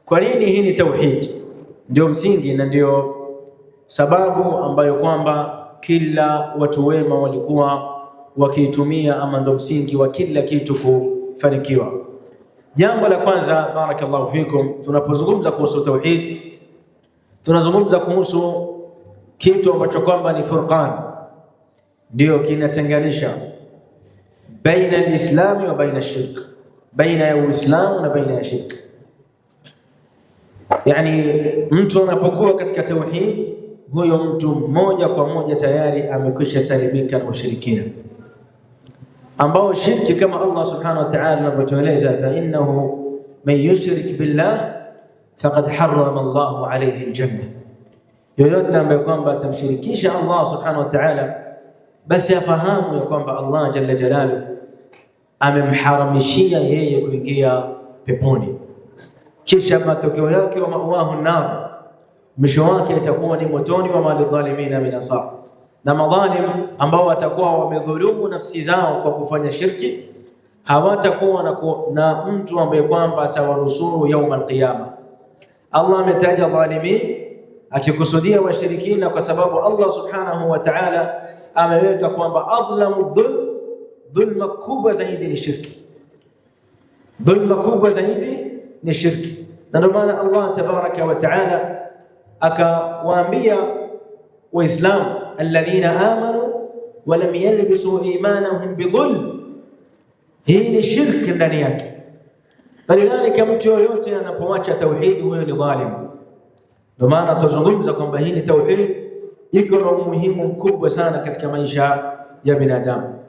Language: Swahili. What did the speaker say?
Kwa nini hii ni tauhid? Ndio msingi na ndio sababu ambayo kwamba kila watu wema walikuwa wakiitumia, ama ndio msingi wa kila kitu kufanikiwa. Jambo la kwanza, barakallahu fikum, tunapozungumza kuhusu tauhid tunazungumza kuhusu kitu ambacho kwamba ni furqan, ndio kinatenganisha baina al-islami wa baina ash-shirk, baina ya Uislamu na baina ya shirk. Yani mtu anapokuwa katika tauhid, huyo mtu moja kwa moja tayari amekwisha salimika na ushirikina, ambao shirki kama Allah subhanahu wa ta'ala anavyotueleza, fa innahu man yushrik billah faqad harrama Allahu alayhi aljanna, yoyote ambaye kwamba atamshirikisha Allah subhanahu wa ta'ala, basi afahamu ya kwamba Allah jalla jalaluhu amemharamishia yeye kuingia peponi, kisha matokeo yake wa mawahu nar, mwisho wake itakuwa ni motoni, wa malidhalimina min ansar, na madhalim ambao watakuwa wamedhulumu nafsi zao kwa kufanya shirki hawatakuwa na mtu ambaye kwamba atawanusuru yaum alqiyama. Allah ametaja dhalimin akikusudia washirikina, kwa sababu Allah subhanahu wa ta'ala ameweka kwamba adhlamu dhulma kubwa zaidi ni shirki, dhulma kubwa zaidi ni shirki. Na ndio maana Allah tabaraka wa ta'ala akawaambia Waislamu, alladhina amanu wa lam yalbisu imanahum bidhulm, hii ni shirki ndani yake. Falidhalika mtu yoyote anapoacha tauhid, huyo ni dhalim. Ndio maana tuzungumza kwamba hii ni tauhid iko na umuhimu mkubwa sana katika maisha ya binadamu.